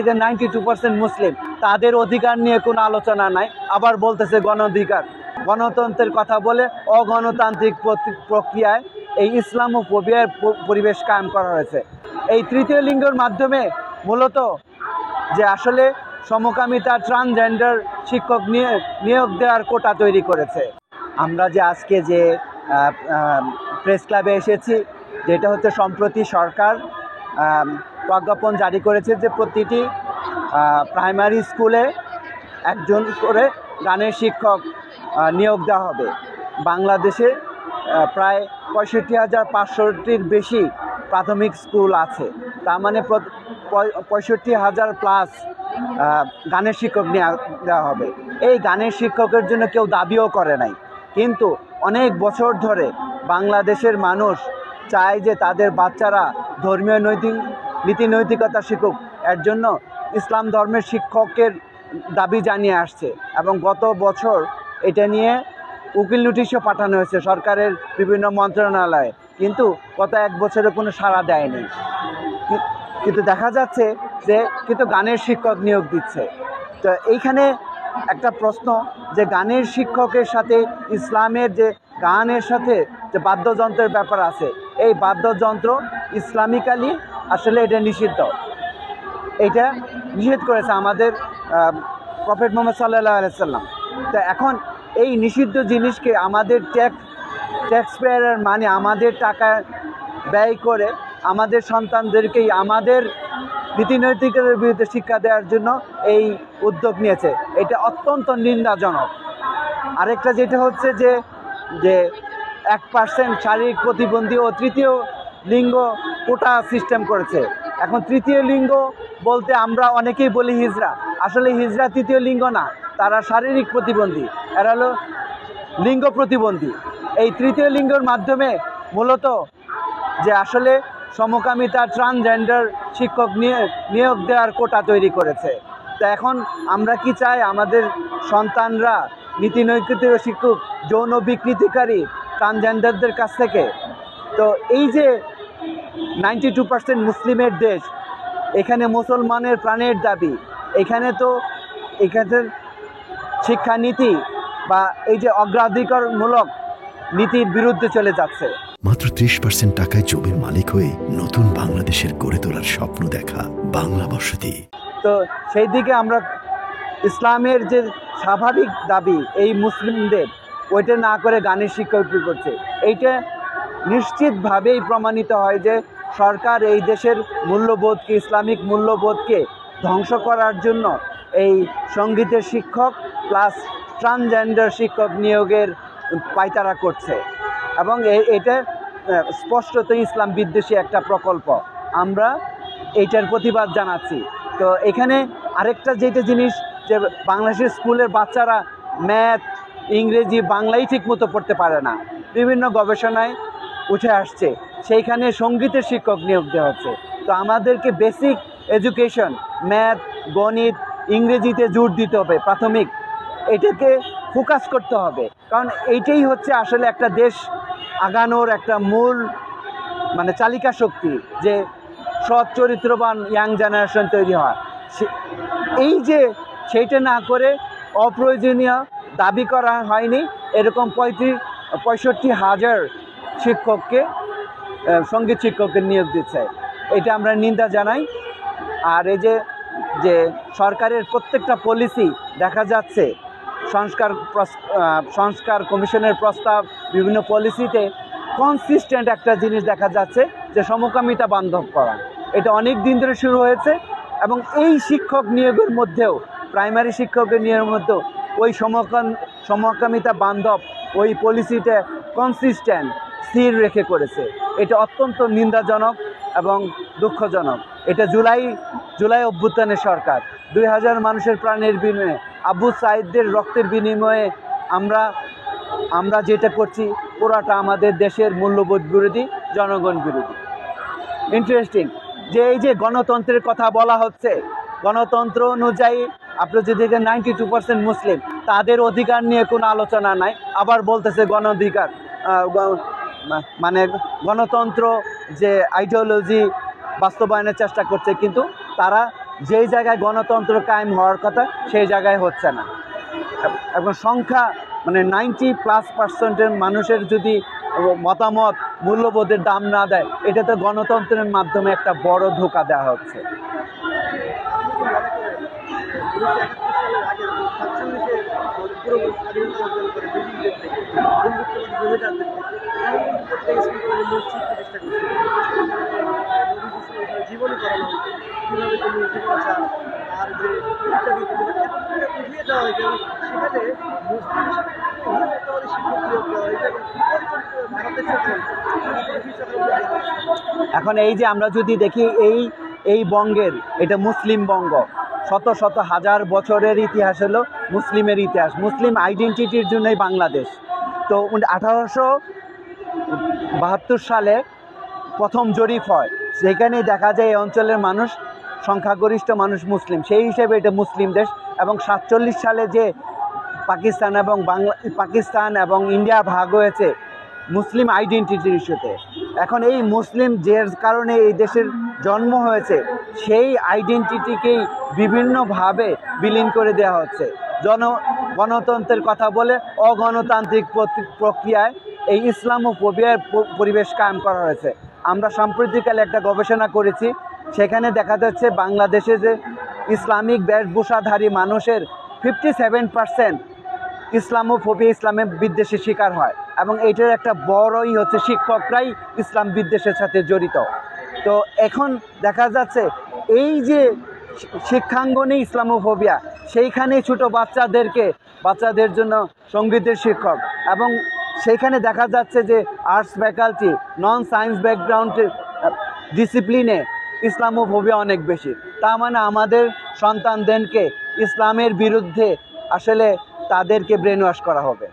92% মুসলিম, তাদের অধিকার নিয়ে কোনো আলোচনা নাই। আবার বলতেছে গণ অধিকার, গণতন্ত্রের কথা বলে অগণতান্ত্রিক প্রক্রিয়ায় এই ইসলামোফোবিয়ার পরিবেশ কায়েম করা হয়েছে। এই তৃতীয় লিঙ্গের মাধ্যমে মূলত যে আসলে সমকামিতা, ট্রান্সজেন্ডার শিক্ষক নিয়োগ দেওয়ার কোটা তৈরি করেছে। আমরা যে আজকে যে প্রেস ক্লাবে এসেছি, যেটা হচ্ছে সম্প্রতি সরকার প্রজ্ঞাপন জারি করেছে যে প্রতিটি প্রাইমারি স্কুলে একজন করে গানের শিক্ষক নিয়োগ দেওয়া হবে। বাংলাদেশে প্রায় 65,500-টির বেশি প্রাথমিক স্কুল আছে, তার মানে 65,000 প্লাস গানের শিক্ষক দেওয়া হবে। এই গানের শিক্ষকের জন্য কেউ দাবিও করে নাই, কিন্তু অনেক বছর ধরে বাংলাদেশের মানুষ চায় যে তাদের বাচ্চারা ধর্মীয় নীতি নৈতিকতা শিখুক। এর জন্য ইসলাম ধর্মের শিক্ষকের দাবি জানিয়ে আসছে এবং গত বছর এটা নিয়ে উকিল নোটিশও পাঠানো হয়েছে সরকারের বিভিন্ন মন্ত্রণালয়ে, কিন্তু গত এক বছরে কোনো সাড়া দেয়নি। কিন্তু দেখা যাচ্ছে যে কিন্তু গানের শিক্ষক নিয়োগ দিচ্ছে। তো এইখানে একটা প্রশ্ন যে গানের শিক্ষকের সাথে ইসলামের যে গানের সাথে যে বাদ্যযন্ত্রের ব্যাপার আছে, এই বাদ্যযন্ত্র ইসলামিক্যালি আসলে এটা নিষিদ্ধ। এটা নিষেধ করেছে আমাদের প্রফেট মুহাম্মদ সাল্লাল্লাহু আলাইহি সাল্লাম। তো এখন এই নিষিদ্ধ জিনিসকে আমাদের ট্যাক্স পেয়ারের মানে আমাদের টাকা ব্যয় করে আমাদের সন্তানদেরকেই আমাদের নীতিনৈতিকতার বিরুদ্ধে শিক্ষা দেওয়ার জন্য এই উদ্যোগ নিয়েছে। এটা অত্যন্ত নিন্দাজনক। আরেকটা যেটা হচ্ছে যে 1% শারীরিক প্রতিবন্ধী ও তৃতীয় লিঙ্গ কোটা সিস্টেম করেছে। এখন তৃতীয় লিঙ্গ বলতে আমরা অনেকেই বলি হিজড়া, আসলে হিজড়া তৃতীয় লিঙ্গ না, তারা শারীরিক প্রতিবন্ধী, এরা হলো লিঙ্গ প্রতিবন্ধী। এই তৃতীয় লিঙ্গের মাধ্যমে মূলত যে আসলে সমকামিতা, ট্রান্সজেন্ডার শিক্ষক নিয়োগ দেওয়ার কোটা তৈরি করেছে। তো এখন আমরা কি চাই আমাদের সন্তানরা নীতি নৈতিকতা শিক্ষক যৌন বিকৃতিকারী ট্রান্সজেন্ডারদের কাছ থেকে? তো এই যে 92% মুসলিমের দেশ, এখানে মুসলমানের প্রাণের দাবি, এখানে শিক্ষানীতি বা এই যে অগ্রাধিকারমূলক নীতির বিরুদ্ধে চলে যাচ্ছে। মাত্র 30% টাকায় জমির মালিক হয়ে নতুন বাংলাদেশের গড়ে তোলার স্বপ্ন দেখা বাংলা বসতি। তো সেই দিকে আমরা ইসলামের যে স্বাভাবিক দাবি এই মুসলিমদের, ওইটা না করে গানের শিক্ষক করছে। এইটা নিশ্চিতভাবেই প্রমাণিত হয় যে সরকার এই দেশের মূল্যবোধকে, ইসলামিক মূল্যবোধকে ধ্বংস করার জন্য এই সঙ্গীতের শিক্ষক প্লাস ট্রান্সজেন্ডার শিক্ষক নিয়োগের পায়তারা করছে এবং এটা স্পষ্টত ইসলাম বিদ্বেষী একটা প্রকল্প। আমরা এইটার প্রতিবাদ জানাচ্ছি। তো এখানে আরেকটা যেটা জিনিস, যে বাংলাদেশের স্কুলের বাচ্চারা ম্যাথ, ইংরেজি, বাংলাই ঠিকমতো পড়তে পারে না, বিভিন্ন গবেষণায় উঠে আসছে, সেইখানে সঙ্গীতের শিক্ষক নিয়োগ দেওয়া হচ্ছে। তো আমাদেরকে বেসিক এডুকেশন, ম্যাথ, গণিত, ইংরেজিতে জোর দিতে হবে, প্রাথমিক এটাকে ফোকাস করতে হবে, কারণ এইটাই হচ্ছে আসলে একটা দেশ আগানোর একটা মূল চালিকা শক্তি, যে সৎ চরিত্রবান ইয়াং জেনারেশন তৈরি হয়। এই যে সেইটা না করে অপ্রয়োজনীয় দাবি করা হয়নি এরকম 65,000 শিক্ষককে, সঙ্গীত শিক্ষককে নিয়োগ দিচ্ছে, এটা আমরা নিন্দা জানাই। আর এই যে সরকারের প্রত্যেকটা পলিসি দেখা যাচ্ছে, সংস্কার কমিশনের প্রস্তাব, বিভিন্ন পলিসিতে কনসিস্টেন্ট একটা জিনিস দেখা যাচ্ছে যে সমকামিতা বান্ধব করা। এটা অনেক দিন ধরে শুরু হয়েছে এবং এই শিক্ষক নিয়োগের মধ্যেও, প্রাইমারি শিক্ষকের নিয়োগের মধ্যেও ওই সমকামিতা বান্ধব ওই পলিসিটা কনসিস্টেন্ট স্থির রেখে করেছে। এটা অত্যন্ত নিন্দাজনক এবং দুঃখজনক। এটা জুলাই অভ্যুত্থানের সরকার, 2000 মানুষের প্রাণের বিনিময়ে, আবু সাইদদের রক্তের বিনিময়ে আমরা যেটা করছি পুরাটা আমাদের দেশের মূল্যবোধ বিরোধী, জনগণ বিরোধী। ইন্টারেস্টিং যে এই যে গণতন্ত্রের কথা বলা হচ্ছে, গণতন্ত্র অনুযায়ী আপনি যদি দেখেন 92% মুসলিম, তাদের অধিকার নিয়ে কোনো আলোচনা নাই। আবার বলতেছে গণ অধিকার, গণতন্ত্র যে আইডিওলজি বাস্তবায়নের চেষ্টা করছে, কিন্তু তারা যেই জায়গায় গণতন্ত্র কায়েম হওয়ার কথা সেই জায়গায় হচ্ছে না। এবং সংখ্যা মানে 90+% মানুষের যদি মতামত মূল্যবোধের দাম না দেয়, এটা তো গণতন্ত্রের মাধ্যমে একটা বড় ধোঁকা দেওয়া হচ্ছে। এখন এই যে আমরা যদি দেখি এই বঙ্গের, এটা মুসলিম বঙ্গ, শত শত হাজার বছরের ইতিহাস হলো মুসলিমের ইতিহাস, মুসলিম আইডেন্টিটির জন্যই বাংলাদেশ। তো 1872 সালে প্রথম জরিপ হয়, সেখানেই দেখা যায় এই অঞ্চলের মানুষ, সংখ্যাগরিষ্ঠ মানুষ মুসলিম, সেই হিসেবে এটা মুসলিম দেশ। এবং 47 সালে যে পাকিস্তান এবং ইন্ডিয়া ভাগ হয়েছে মুসলিম আইডেন্টিটির ইস্যুতে, এখন এই মুসলিম যে কারণে এই দেশের জন্ম হয়েছে সেই আইডেন্টিটিকেই বিভিন্নভাবে বিলীন করে দেওয়া হচ্ছে। গণতন্ত্রের কথা বলে অগণতান্ত্রিক প্রক্রিয়ায় এই ইসলামোফোবিয়ার পরিবেশ কায়েম করা হয়েছে। আমরা সাম্প্রতিককালে একটা গবেষণা করেছি, সেখানে দেখা যাচ্ছে বাংলাদেশে যে ইসলামিক বেশভূষাধারী মানুষের 57% ইসলামোফোবিয়া, ইসলামের বিদ্বেষের শিকার হয়। এবং এইটার একটা বড়ই হচ্ছে শিক্ষকরাই ইসলাম বিদ্বেষের সাথে জড়িত। তো এখন দেখা যাচ্ছে এই যে শিক্ষাঙ্গনে ইসলামোফোবিয়া, সেইখানে ছোটো বাচ্চাদের জন্য সঙ্গীতের শিক্ষক, এবং সেইখানে দেখা যাচ্ছে যে আর্টস ফ্যাকাল্টি, নন সায়েন্স ব্যাকগ্রাউন্ডের ডিসিপ্লিনে ইসলামোফোবিয়া অনেক বেশি। তার মানে আমাদের সন্তানদেরকে ইসলামের বিরুদ্ধে আসলে তাদেরকে ব্রেন ওয়াশ করা হবে।